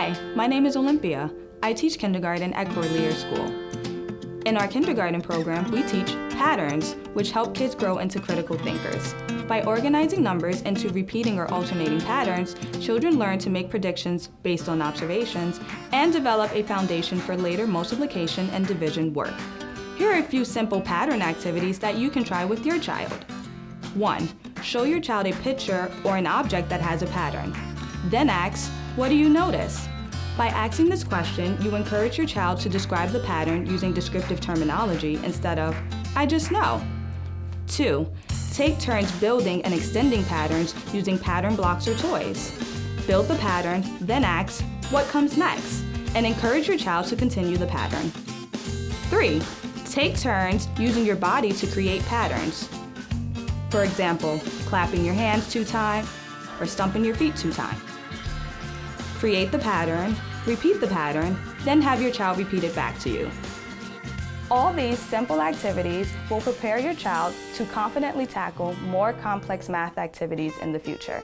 Hi, my name is Olympia. I teach kindergarten at Corlears School. In our kindergarten program, we teach patterns, which help kids grow into critical thinkers. By organizing numbers into repeating or alternating patterns, children learn to make predictions based on observations and develop a foundation for later multiplication and division work. Here are a few simple pattern activities that you can try with your child. 1. Show your child a picture or an object that has a pattern. Then ask, what do you notice? By asking this question, you encourage your child to describe the pattern using descriptive terminology instead of, I just know. 2. Take turns building and extending patterns using pattern blocks or toys. Build the pattern, then ask, what comes next? And encourage your child to continue the pattern. 3. Take turns using your body to create patterns. For example, clapping your hands 2 times or stomping your feet 2 times. Create the pattern, repeat the pattern, then have your child repeat it back to you. All these simple activities will prepare your child to confidently tackle more complex math activities in the future.